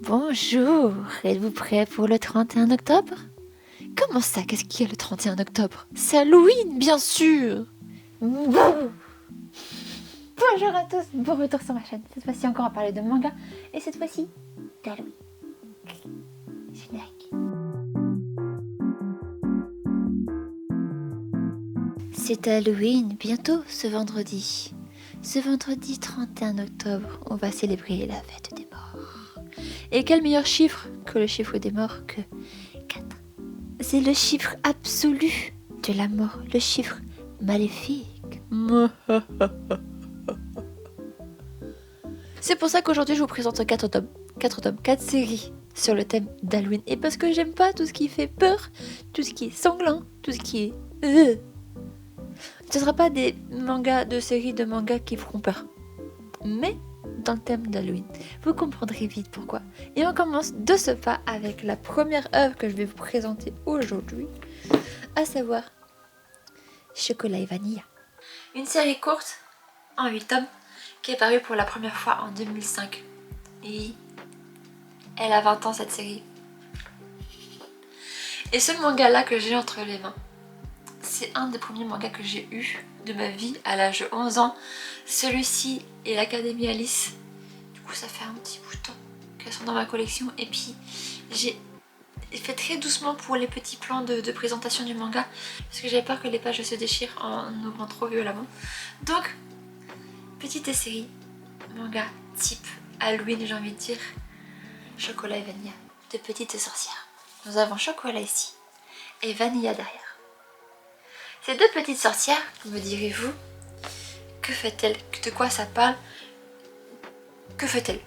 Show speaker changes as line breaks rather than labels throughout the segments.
Bonjour, êtes-vous prêts pour le 31 octobre? Comment ça, qu'est-ce qu'il y a le 31 octobre? C'est Halloween, bien sûr! Bonjour à tous, bon retour sur ma chaîne. Cette fois-ci encore à parler de manga, et cette fois-ci d'Halloween. Générique. C'est Halloween, bientôt ce vendredi. Ce vendredi 31 octobre, on va célébrer la fête des morts. Et quel meilleur chiffre que le chiffre des morts que 4. C'est le chiffre absolu de la mort, le chiffre maléfique. C'est pour ça qu'aujourd'hui je vous présente 4 tomes, 4 séries sur le thème d'Halloween. Et parce que j'aime pas tout ce qui fait peur, tout ce qui est sanglant, tout ce qui est... Ce ne sera pas des mangas, de séries de mangas qui feront peur. Mais dans le thème d'Halloween, vous comprendrez vite pourquoi. Et on commence de ce pas avec la première œuvre que je vais vous présenter aujourd'hui, à savoir Chocolat et Vanilla. Une série courte, en 8 tomes, qui est parue pour la première fois en 2005. Et elle a 20 ans cette série. Et ce manga-là que j'ai entre les mains, c'est un des premiers mangas que j'ai eu de ma vie à l'âge de 11 ans. Celui-ci est l'Académie Alice. Du coup ça fait un petit bout de temps qu'elles sont dans ma collection. Et puis j'ai fait très doucement pour les petits plans de présentation du manga, parce que j'avais peur que les pages se déchirent en ouvrant trop violemment. Donc, petite série, manga type Halloween, j'ai envie de dire. Chocolat et Vanilla, de petites sorcières. Nous avons Chocolat ici et Vanilla derrière. Ces deux petites sorcières, me direz-vous, que fait-elle? De quoi ça parle? Que fait-elle?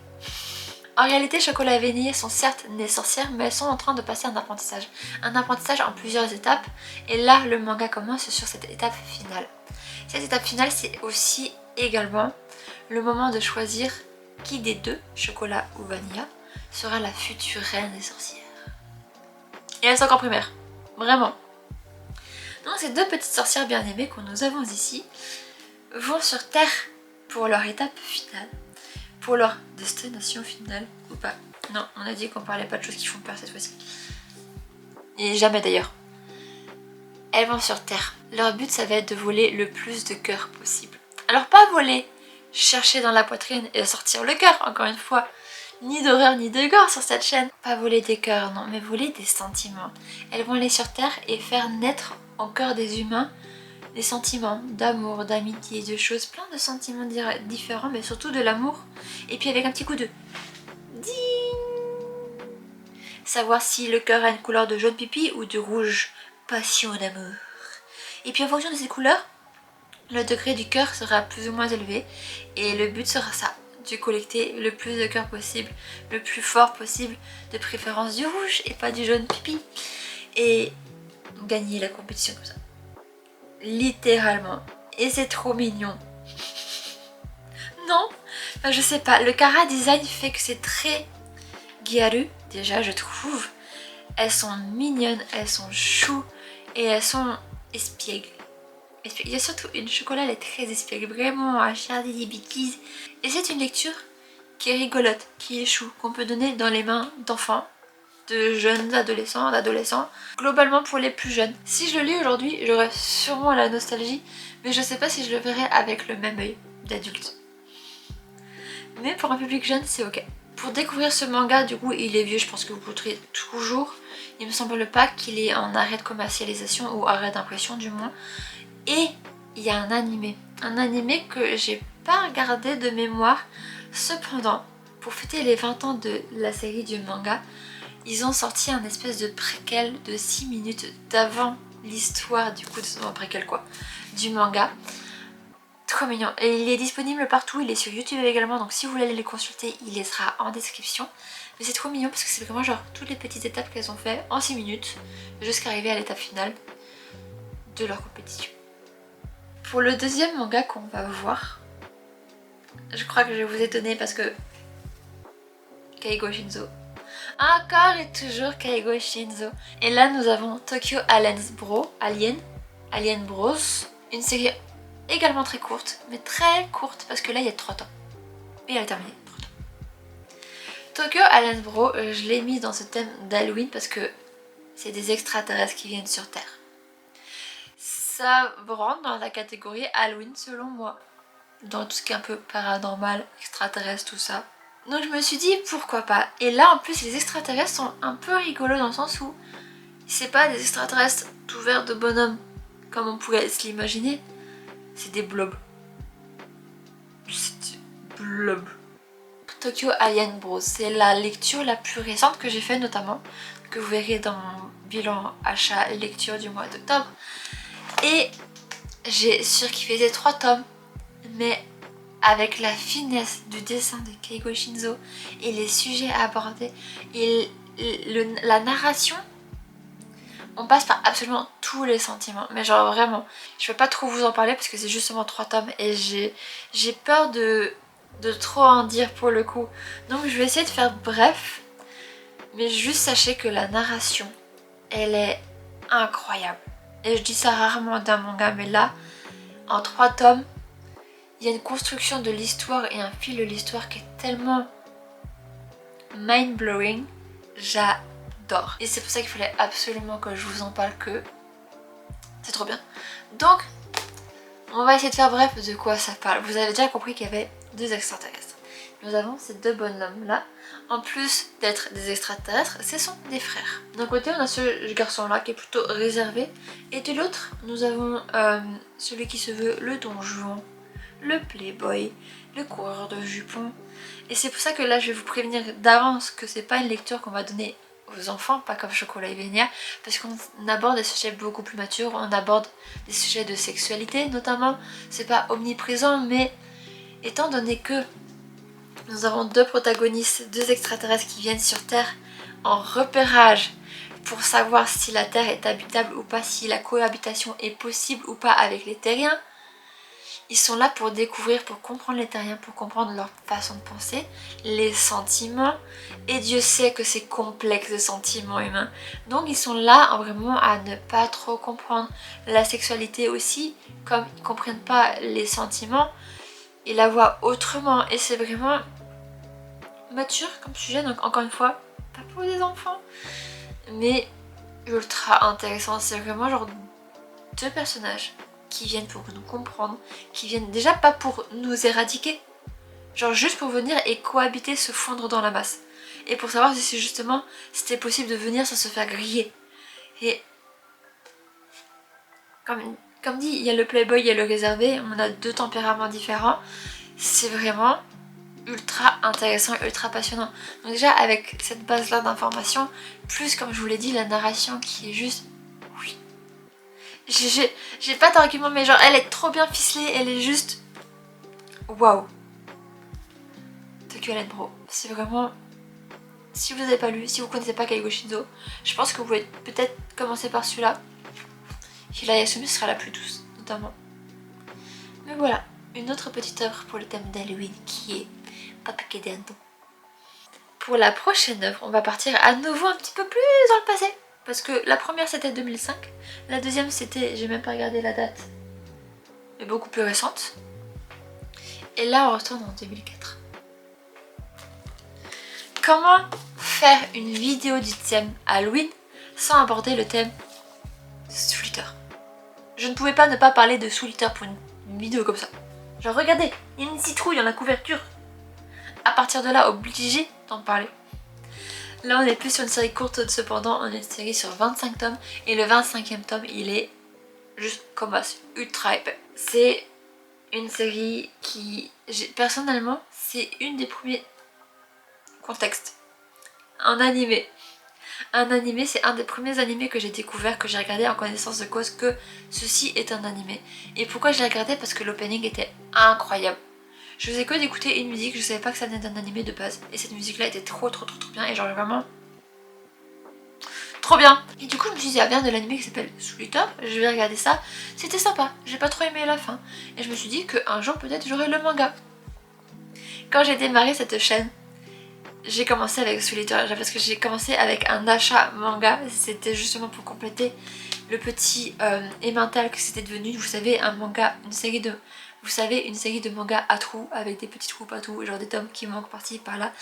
En réalité, Chocolat et Vanilla sont certes nées sorcières, mais elles sont en train de passer un apprentissage. Un apprentissage en plusieurs étapes, et là, le manga commence sur cette étape finale. Cette étape finale, c'est aussi également le moment de choisir qui des deux, Chocolat ou Vanilla, sera la future reine des sorcières. Et elles sont encore primaires, vraiment. Donc ces deux petites sorcières bien aimées que nous avons ici vont sur Terre pour leur étape finale, pour leur destination finale ou pas. Non, on a dit qu'on parlait pas de choses qui font peur cette fois-ci. Et jamais d'ailleurs. Elles vont sur Terre. Leur but ça va être de voler le plus de cœurs possible. Alors pas voler, chercher dans la poitrine et sortir le cœur, encore une fois. Ni d'horreur ni de gore sur cette chaîne. Pas voler des cœurs, non, mais voler des sentiments. Elles vont aller sur Terre et faire naître au cœur des humains des sentiments d'amour, d'amitié, de choses, plein de sentiments différents, mais surtout de l'amour. Et puis avec un petit coup de ding. Savoir si le cœur a une couleur de jaune pipi ou de rouge passion d'amour. Et puis en fonction de ces couleurs, le degré du cœur sera plus ou moins élevé. Et le but sera ça, de collecter le plus de cœurs possible, le plus fort possible, de préférence du rouge et pas du jaune pipi. Et gagner la compétition comme ça. Littéralement. Et c'est trop mignon. Non, enfin, je sais pas. Le Kara design fait que c'est très gyaru, déjà je trouve. Elles sont mignonnes, elles sont choues et elles sont espiègles. Il y a surtout une chocolat, elle est très espiègle, vraiment à Charlie des bêtises. Et c'est une lecture qui est rigolote, qui est chou, qu'on peut donner dans les mains d'enfants, de jeunes adolescents, d'adolescents, globalement pour les plus jeunes. Si je le lis aujourd'hui, j'aurais sûrement la nostalgie, mais je sais pas si je le verrai avec le même œil d'adulte. Mais pour un public jeune, c'est ok. Pour découvrir ce manga, du coup, il est vieux, je pense que vous pourrez toujours. Il me semble pas qu'il est en arrêt de commercialisation ou arrêt d'impression du moins. Et il y a un animé que j'ai pas regardé de mémoire. Cependant, pour fêter les 20 ans de la série du manga, ils ont sorti un espèce de préquel de 6 minutes d'avant l'histoire du coup de préquel quoi, du manga. Trop mignon. Et il est disponible partout, il est sur YouTube également, donc si vous voulez aller le consulter, il les sera en description. Mais c'est trop mignon parce que c'est vraiment genre toutes les petites étapes qu'elles ont fait en 6 minutes jusqu'à arriver à l'étape finale de leur compétition. Pour le deuxième manga qu'on va voir, je crois que je vais vous étonner parce que Keigo Shinzo. Encore et toujours Keigo Shinzo. Et là nous avons Tokyo Alien Bros. Une série également très courte, mais très courte parce que là il y a 3 temps. Et elle est terminée. Tokyo Island Bro, je l'ai mis dans ce thème d'Halloween parce que c'est des extraterrestres qui viennent sur Terre. Ça rentre dans la catégorie Halloween selon moi. Dans tout ce qui est un peu paranormal, extraterrestre, tout ça. Donc je me suis dit pourquoi pas. Et là en plus les extraterrestres sont un peu rigolos dans le sens où c'est pas des extraterrestres tout verts de bonhomme comme on pourrait se l'imaginer. C'est des blobs. C'est des blobs. Tokyo Alien Bros, c'est la lecture la plus récente que j'ai fait notamment, que vous verrez dans mon bilan achat lecture du mois d'octobre. Et j'ai surkiffé ces 3 tomes, mais avec la finesse du dessin de Keigo Shinzo et les sujets abordés et la narration, on passe par absolument tous les sentiments, mais genre vraiment, je vais pas trop vous en parler parce que c'est justement 3 tomes et j'ai peur de trop en dire pour le coup, donc je vais essayer de faire bref, mais juste sachez que la narration, elle est incroyable, et je dis ça rarement d'un manga, mais là, en 3 tomes, il y a une construction de l'histoire et un fil de l'histoire qui est tellement mind-blowing, j'adore. Et c'est pour ça qu'il fallait absolument que je vous en parle, que c'est trop bien. Donc, on va essayer de faire bref de quoi ça parle. Vous avez déjà compris qu'il y avait 2 extraterrestres. Nous avons ces 2 bonhommes là. En plus d'être des extraterrestres, ce sont des frères. D'un côté, on a ce garçon là qui est plutôt réservé. Et de l'autre, nous avons celui qui se veut le don Juan, le playboy, le coureur de jupons. Et c'est pour ça que là je vais vous prévenir d'avance que c'est pas une lecture qu'on va donner aux enfants, pas comme Chocolat et Vénia, parce qu'on aborde des sujets beaucoup plus matures, on aborde des sujets de sexualité notamment. C'est pas omniprésent, mais étant donné que nous avons 2 protagonistes, 2 extraterrestres qui viennent sur Terre en repérage pour savoir si la Terre est habitable ou pas, si la cohabitation est possible ou pas avec les terriens. Ils sont là pour découvrir, pour comprendre les terriens, pour comprendre leur façon de penser, les sentiments. Et Dieu sait que c'est complexe de sentiments humains. Donc ils sont là vraiment à ne pas trop comprendre la sexualité aussi. Comme ils ne comprennent pas les sentiments, ils la voient autrement. Et c'est vraiment mature comme sujet. Donc encore une fois, pas pour les enfants, mais ultra intéressant. C'est vraiment genre 2 personnages qui viennent pour nous comprendre, qui viennent déjà pas pour nous éradiquer, genre juste pour venir et cohabiter, se fondre dans la masse, et pour savoir si c'est justement c'était possible de venir sans se faire griller. Et comme dit, il y a le playboy, il y a le réservé, on a 2 tempéraments différents, c'est vraiment ultra intéressant et ultra passionnant. Donc déjà avec cette base là d'informations, plus comme je vous l'ai dit la narration qui est juste... J'ai pas d'argument, mais genre elle est trop bien ficelée, elle est juste... Waouh. Tokyo Island Bro, c'est vraiment... Si vous n'avez pas lu, si vous connaissez pas Keigo Shinzo, je pense que vous pouvez peut-être commencer par celui-là. Hira Yasumi sera la plus douce, notamment. Mais voilà, une autre petite œuvre pour le thème d'Halloween qui est Papake Dendo. Pour la prochaine œuvre, on va partir à nouveau un petit peu plus dans le passé. Parce que la première c'était 2005, la deuxième c'était, j'ai même pas regardé la date, mais beaucoup plus récente. Et là on retourne en 2004. Comment faire une vidéo du thème Halloween sans aborder le thème Soul Eater? Je ne pouvais pas ne pas parler de Soul Eater pour une vidéo comme ça. Genre regardez, il y a une citrouille dans la couverture. À partir de là, obligé d'en parler. Là on est plus sur une série courte, cependant on est une série sur 25 tomes et le 25e tome il est juste comme ça, ultra épais. C'est une série qui, personnellement, c'est une des premiers contextes. Un animé, c'est un des premiers animés que j'ai découvert, que j'ai regardé en connaissance de cause que ceci est un animé. Et pourquoi je l'ai regardé? Parce que l'opening était incroyable. Je faisais que d'écouter une musique, je savais pas que ça venait d'un animé de base. Et cette musique là était trop bien et genre vraiment trop bien. Et du coup je me suis dit, ah bien de l'animé qui s'appelle Soul Eater, je vais regarder ça. C'était sympa, j'ai pas trop aimé la fin. Et je me suis dit qu'un jour peut-être j'aurai le manga. Quand j'ai démarré cette chaîne, j'ai commencé avec Soul Eater parce que j'ai commencé avec un achat manga. C'était justement pour compléter le petit emmental que c'était devenu. Vous savez, un manga, une série de Vous savez, une série de mangas à trous avec des petits trous partout, genre des tomes qui manquent par-ci par-là.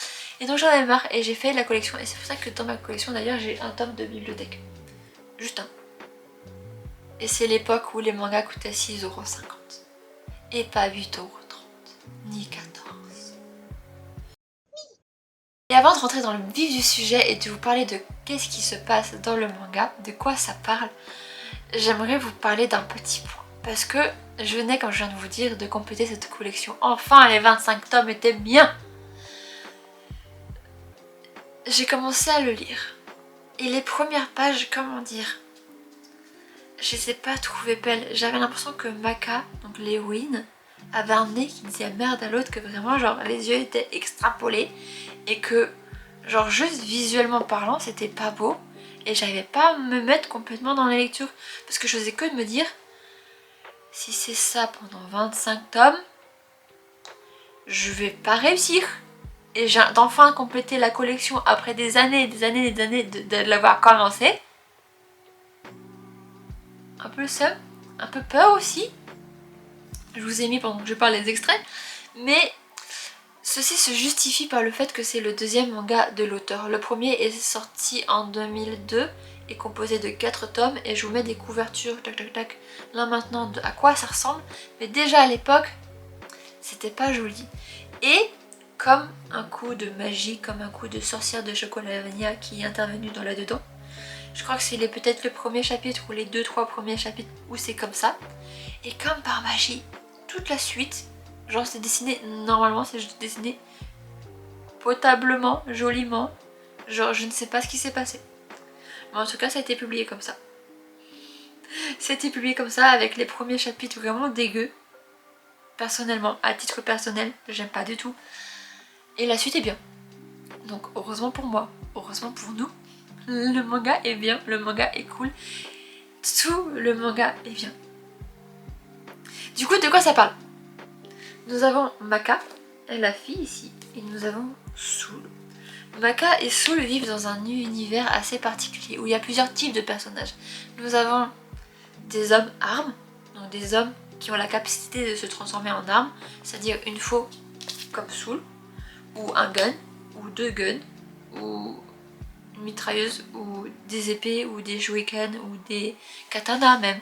Et donc j'en avais marre et j'ai fait la collection. Et c'est pour ça que dans ma collection d'ailleurs j'ai un tome de bibliothèque. Juste un. Et c'est l'époque où les mangas coûtaient 6,50 €. Et pas 8,30 € ni 14. Et avant de rentrer dans le vif du sujet et de vous parler de qu'est-ce qui se passe dans le manga, de quoi ça parle, j'aimerais vous parler d'un petit point. Parce que je venais, comme je viens de vous dire, de compléter cette collection. Enfin, les 25 tomes étaient bien. J'ai commencé à le lire. Et les premières pages, comment dire, je les ai pas trouvées belles. J'avais l'impression que Maka, donc l'héroïne, avait un nez qui disait merde à l'autre, que vraiment genre les yeux étaient extrapolés et que genre juste visuellement parlant c'était pas beau et j'arrivais pas à me mettre complètement dans la lecture parce que je faisais que de me dire si c'est ça pendant 25 tomes je vais pas réussir et j'ai d'enfin complété la collection après des années de l'avoir commencé. Un peu le seum, un peu peur aussi. Je vous ai mis pendant que je parle les extraits, mais ceci se justifie par le fait que c'est le deuxième manga de l'auteur. Le premier est sorti en 2002, est composé de 4 tomes et je vous mets des couvertures, tac tac tac, là maintenant de à quoi ça ressemble. Mais déjà à l'époque, c'était pas joli. Et comme un coup de magie, comme un coup de sorcière de chocolat vanilla qui est intervenu dans là-dedans, je crois que c'est peut-être le premier chapitre ou les 2-3 premiers chapitres où c'est comme ça. Et comme par magie, toute la suite, genre c'est dessiné, normalement c'est juste dessiné potablement, joliment, genre je ne sais pas ce qui s'est passé. Mais en tout cas ça a été publié comme ça. C'était publié comme ça avec les premiers chapitres vraiment dégueux. Personnellement, à titre personnel, j'aime pas du tout. Et la suite est bien. Donc heureusement pour moi, heureusement pour nous, le manga est bien, le manga est cool. Tout le manga est bien. Du coup, de quoi ça parle? Nous avons Maka, la fille ici, et nous avons Soul. Maka et Soul vivent dans un univers assez particulier où il y a plusieurs types de personnages. Nous avons des hommes armes, donc des hommes qui ont la capacité de se transformer en armes, c'est-à-dire une faux comme Soul, ou un gun, ou 2 guns, ou une mitrailleuse, ou des épées, ou des shurikens, ou des katanas même.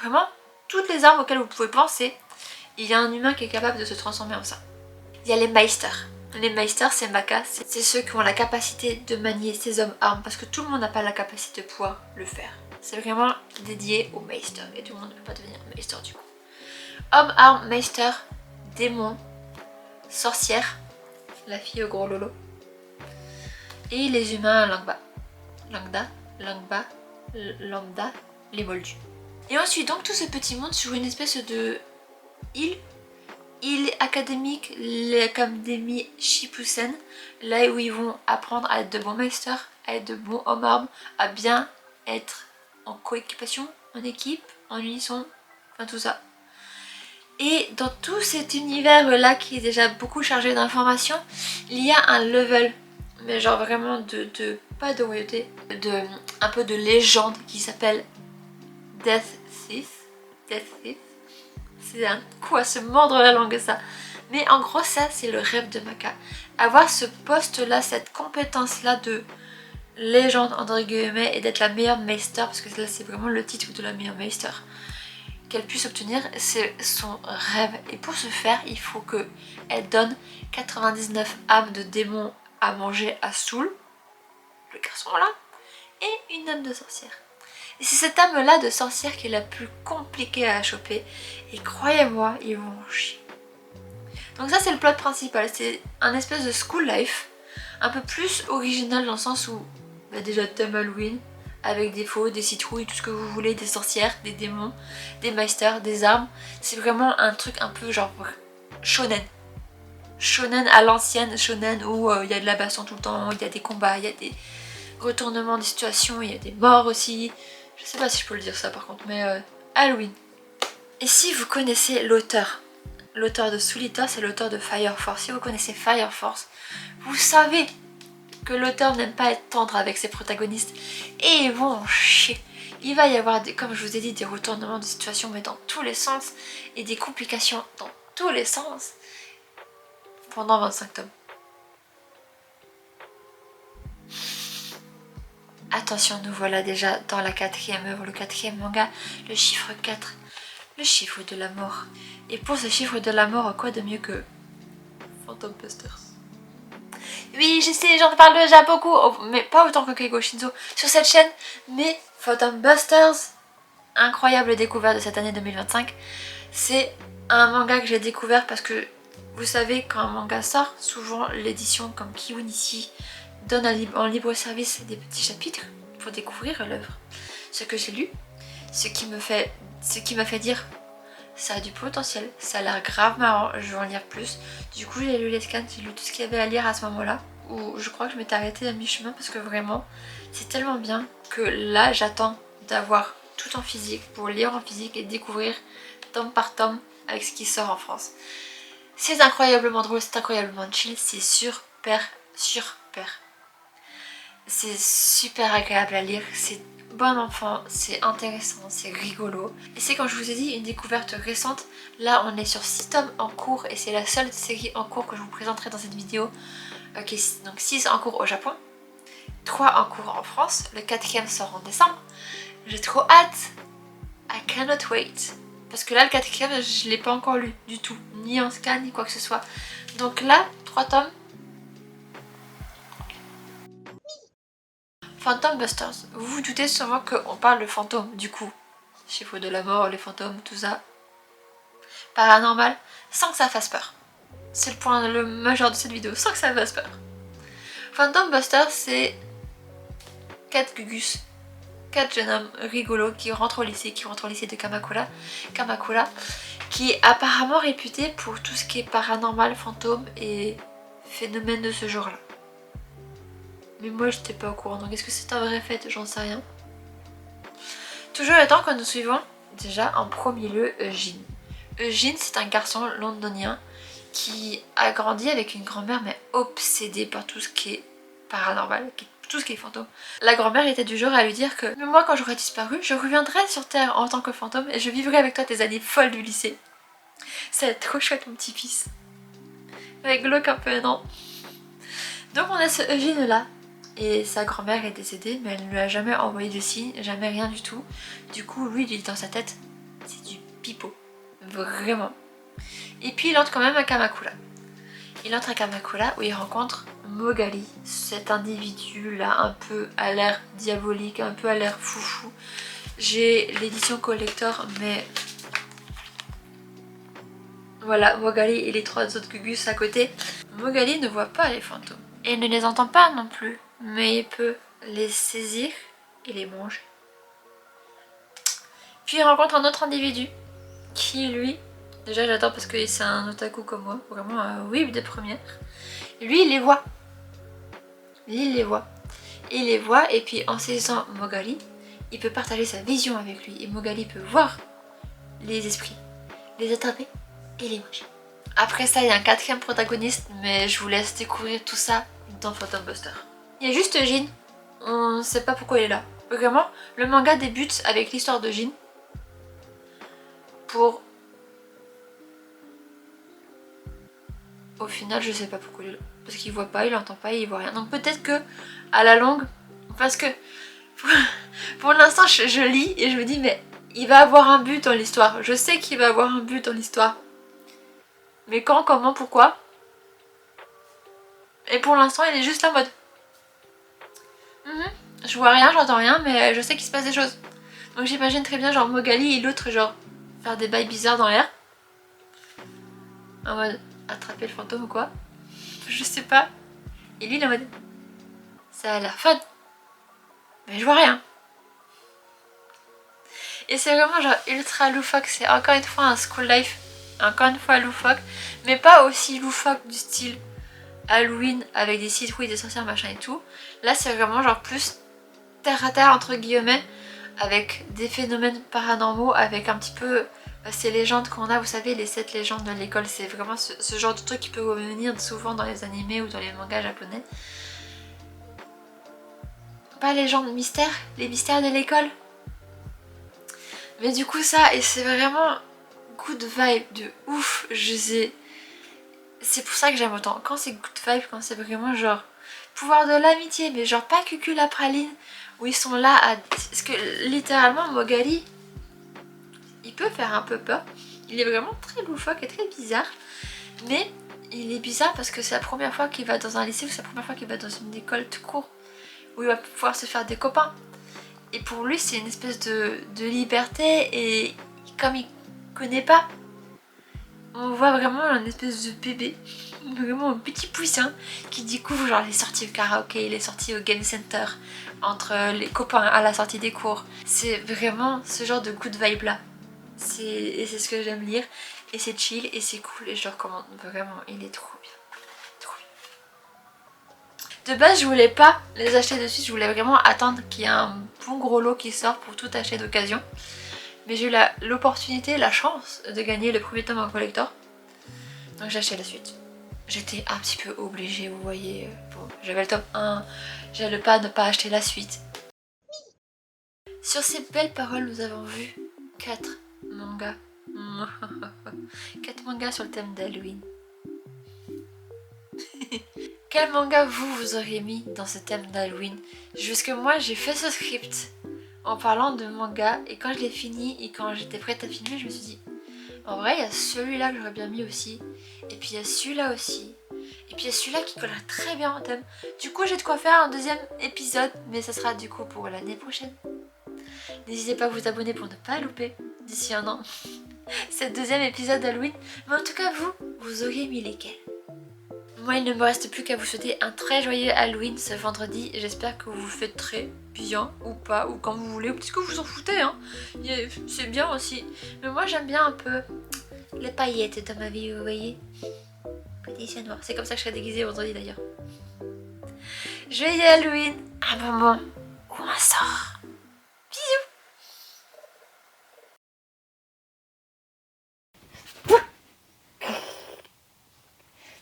Vraiment, toutes les armes auxquelles vous pouvez penser, il y a un humain qui est capable de se transformer en ça. Il y a les meisters. Les meisters, c'est Maka, c'est ceux qui ont la capacité de manier ces hommes armes, parce que tout le monde n'a pas la capacité de pouvoir le faire. C'est vraiment dédié aux meisters, et tout le monde ne peut pas devenir meister du coup. Homme, arme, meister, démon, sorcière, la fille au gros lolo, et les humains lambda, les moldus. Et ensuite donc tout ce petit monde sur une espèce de île académique, l'académie Shippuden, là où ils vont apprendre à être de bons meisters, à être de bons hommes armes, à bien être en coéquipation, en équipe, en unisson, enfin tout ça. Et dans tout cet univers là qui est déjà beaucoup chargé d'informations, il y a un level, mais genre vraiment pas de royauté, un peu de légende qui s'appelle Death Thief. C'est un coup à se mordre la langue ça. Mais en gros ça c'est le rêve de Maka. Avoir ce poste là, cette compétence là de légende entre guillemets et d'être la meilleure meister, parce que là c'est vraiment le titre de la meilleure meister qu'elle puisse obtenir, c'est son rêve. Et pour ce faire il faut qu'elle donne 99 âmes de démons à manger à Soul, le garçon là, et une âme de sorcière. Et c'est cette âme là de sorcière qui est la plus compliquée à choper. Et croyez-moi, ils vont en chier. Donc ça c'est le plot principal, c'est un espèce de school life, un peu plus original dans le sens où bah déjà thème Halloween, avec des faux, des citrouilles, tout ce que vous voulez, des sorcières, des démons, des meisters, des armes. C'est vraiment un truc un peu genre shonen. Shonen à l'ancienne, shonen où il y a de la baston tout le temps, il y a des combats, il y a des retournements des situations, il y a des morts aussi. Je sais pas si je peux le dire ça par contre, mais Halloween. Et si vous connaissez l'auteur de Soul Eater, c'est l'auteur de Fire Force. Si vous connaissez Fire Force, vous savez que l'auteur n'aime pas être tendre avec ses protagonistes. Et ils vont chier. Il va y avoir, comme je vous ai dit, des retournements de situation, mais dans tous les sens, et des complications dans tous les sens pendant 25 tomes. Attention, nous voilà déjà dans la 4e œuvre, le 4e manga, le chiffre 4, le chiffre de la mort. Et pour ce chiffre de la mort, quoi de mieux que Phantom Busters? Oui, je sais, j'en parle déjà beaucoup, mais pas autant que Keigo Shinzo sur cette chaîne, mais Phantom Busters, incroyable découverte de cette année 2025. C'est un manga que j'ai découvert parce que vous savez, quand un manga sort, souvent l'édition comme Kiwin ici donne en libre service des petits chapitres pour découvrir l'œuvre. Ce que j'ai lu, ce qui m'a fait dire ça a du potentiel, ça a l'air grave marrant, je vais en lire plus. Du coup j'ai lu les scans, j'ai lu tout ce qu'il y avait à lire à ce moment-là, où je crois que je m'étais arrêtée à mi-chemin parce que vraiment c'est tellement bien que là j'attends d'avoir tout en physique pour lire en physique et découvrir tome par tome avec ce qui sort en France. C'est incroyablement drôle, c'est incroyablement chill, c'est super. C'est super agréable à lire, c'est bon enfant, c'est intéressant, c'est rigolo. Et c'est, comme je vous ai dit, une découverte récente. Là on est sur 6 tomes en cours et c'est la seule série en cours que je vous présenterai dans cette vidéo. Donc 6 en cours au Japon, 3 en cours en France, le 4e sort en décembre. J'ai trop hâte, I cannot wait. Parce que là le 4e je l'ai pas encore lu du tout, ni en scan ni quoi que ce soit. Donc là 3 tomes. Phantom Busters. Vous vous doutez sûrement qu'on parle de fantômes, du coup. Chiffre de la mort, les fantômes, tout ça. Paranormal, sans que ça fasse peur. C'est le point le majeur de cette vidéo, sans que ça fasse peur. Phantom Busters, c'est 4 gugus, 4 jeunes hommes rigolos qui rentrent au lycée de Kamakura, qui est apparemment réputé pour tout ce qui est paranormal, fantôme et phénomène de ce genre-là. Mais moi j'étais pas au courant, donc est-ce que c'est un vrai fait? J'en sais rien. Toujours étant que nous suivons déjà en premier lieu Eugene. Eugene, c'est un garçon londonien qui a grandi avec une grand-mère mais obsédée par tout ce qui est paranormal, tout ce qui est fantôme. La grand-mère était du genre à lui dire que moi quand j'aurai disparu, je reviendrai sur Terre en tant que fantôme et je vivrai avec toi tes années folles du lycée. Ça va être trop chouette mon petit-fils. Avec glauque un peu, non? Donc on a ce Eugene là. Et sa grand-mère est décédée, mais elle ne lui a jamais envoyé de signe, jamais rien du tout. Du coup, lui, il est dans sa tête, c'est du pipeau. Vraiment. Et puis, il entre quand même à Kamakura. Il entre à Kamakura où il rencontre Mogali, cet individu-là, un peu à l'air diabolique, un peu à l'air foufou. J'ai l'édition collector, mais... Voilà, Mogali et les 3 autres gugus à côté. Mogali ne voit pas les fantômes. Et ne les entend pas non plus. Mais il peut les saisir et les manger. Puis il rencontre un autre individu qui lui, déjà j'adore parce que c'est un otaku comme moi, vraiment un whip des premières. Lui il les voit. Il les voit. Il les voit et puis en saisissant Mogali, il peut partager sa vision avec lui. Et Mogali peut voir les esprits, les attraper et les manger. Après ça il y a un 4e protagoniste, mais je vous laisse découvrir tout ça dans Phantom Buster. Il y a juste Jin, on sait pas pourquoi il est là. Vraiment, le manga débute avec l'histoire de Jin. Pour... Au final, je sais pas pourquoi il est là. Parce qu'il voit pas, il entend pas, il voit rien. Donc peut-être que, à la longue, parce que pour l'instant, je lis et je me dis, mais il va avoir un but dans l'histoire. Je sais qu'il va avoir un but dans l'histoire. Mais quand, comment, pourquoi? Et pour l'instant, il est juste en mode... Je vois rien, j'entends rien, mais je sais qu'il se passe des choses. Donc j'imagine très bien genre Mogali et l'autre genre faire des bails bizarres dans l'air. En mode attraper le fantôme ou quoi. Je sais pas. Et lui il est en mode ça a l'air fun. Mais je vois rien. Et c'est vraiment genre ultra loufoque. C'est encore une fois un school life. Encore une fois loufoque. Mais pas aussi loufoque du style Halloween avec des citrouilles, des sorcières machin et tout. Là c'est vraiment genre plus terre à terre entre guillemets, avec des phénomènes paranormaux, avec un petit peu ces légendes qu'on a, vous savez, les 7 légendes de l'école. C'est vraiment ce genre de truc qui peut revenir souvent dans les animés ou dans les mangas japonais. Pas légendes, mystères, les mystères de l'école. Mais du coup ça, et c'est vraiment good vibe de ouf. C'est pour ça que j'aime autant. Quand c'est good vibe, quand c'est vraiment genre pouvoir de l'amitié, mais genre pas cucul la praline, où ils sont là à... Parce que littéralement, Mogali, il peut faire un peu peur. Il est vraiment très loufoque et très bizarre. Mais il est bizarre parce que c'est la première fois qu'il va dans un lycée ou c'est la première fois qu'il va dans une école tout court où il va pouvoir se faire des copains. Et pour lui, c'est une espèce de liberté et comme il connaît pas, on voit vraiment un espèce de bébé, vraiment un petit poussin qui découvre genre les sorties au karaoké, les sorties au game center, entre les copains à la sortie des cours. C'est vraiment ce genre de good vibe là. Et c'est ce que j'aime lire. Et c'est chill et c'est cool et je le recommande vraiment, il est trop bien. Trop bien. De base je voulais pas les acheter de suite, je voulais vraiment attendre qu'il y ait un bon gros lot qui sort pour tout acheter d'occasion. Mais j'ai eu l'opportunité, la chance de gagner le premier tome en collector. Donc j'ai acheté la suite. J'étais un petit peu obligée, vous voyez. Bon, j'avais le tome 1, j'avais pas ne pas acheter la suite. Sur ces belles paroles, nous avons vu 4 mangas. 4 mangas sur le thème d'Halloween. Quel manga vous auriez mis dans ce thème d'Halloween? Jusque moi j'ai fait ce script en parlant de manga et quand je l'ai fini et quand j'étais prête à filmer je me suis dit en vrai il y a celui-là que j'aurais bien mis aussi et puis il y a celui-là aussi et puis il y a celui-là qui collerait très bien au thème. Du coup j'ai de quoi faire un deuxième épisode mais ça sera du coup pour l'année prochaine. N'hésitez pas à vous abonner pour ne pas louper d'ici un an ce deuxième épisode d'Halloween. Mais en tout cas vous auriez mis lesquels? Moi il ne me reste plus qu'à vous souhaiter un très joyeux Halloween ce vendredi. J'espère que vous le faites très bien ou pas ou quand vous voulez ou peut-être que vous en foutez hein. C'est bien aussi. Mais moi j'aime bien un peu les paillettes dans ma vie vous voyez. Petit chat noir. C'est comme ça que je serai déguisée vendredi d'ailleurs. Joyeux Halloween. Un bonbon ou un sort. Bisous.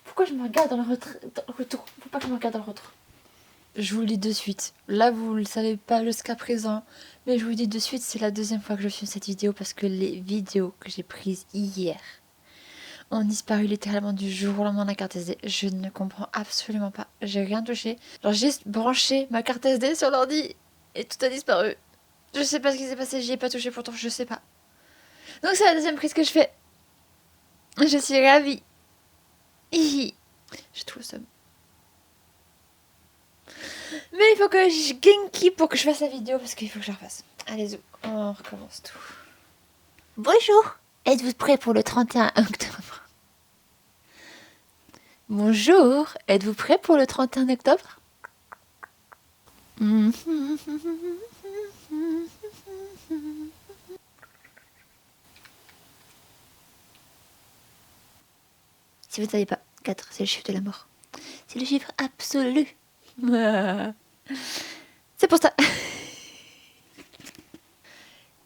Pourquoi je me regarde dans le retour? Faut pas que je me regarde dans le retour. Je vous le dis de suite, là vous le savez pas jusqu'à présent, mais je vous le dis de suite, c'est la deuxième fois que je filme cette vidéo parce que les vidéos que j'ai prises hier ont disparu littéralement du jour au lendemain de la carte SD. Je ne comprends absolument pas, j'ai rien touché. Genre j'ai juste branché ma carte SD sur l'ordi et tout a disparu. Je sais pas ce qui s'est passé, j'y ai pas touché pourtant, je sais pas. Donc c'est la deuxième prise que je fais. Je suis ravie. Hihi. J'ai tout le seum. Mais il faut que je genki pour que je fasse la vidéo parce qu'il faut que je la refasse. Allez, on recommence tout. Bonjour, êtes-vous prêts pour le 31 octobre? Bonjour, êtes-vous prêts pour le 31 octobre? Si vous ne savez pas, 4, c'est le chiffre de la mort. C'est le chiffre absolu. C'est pour ça.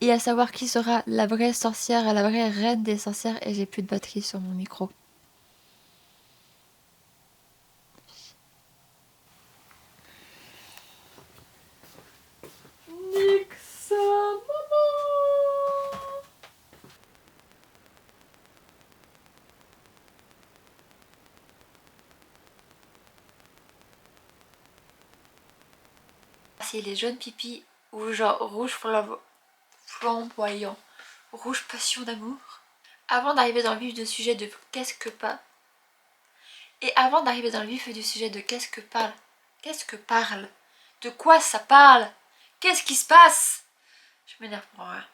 Et à savoir qui sera la vraie sorcière, la vraie reine des sorcières. Et j'ai plus de batterie sur mon micro. Nique sa maman. C'est les jaunes pipi ou genre rouge flamboyant, rouge passion d'amour. Avant d'arriver dans le vif du sujet de qu'est-ce que pas, et avant d'arriver dans le vif du sujet de qu'est-ce que parle, de quoi ça parle, qu'est-ce qui se passe, je m'énerve pour rien.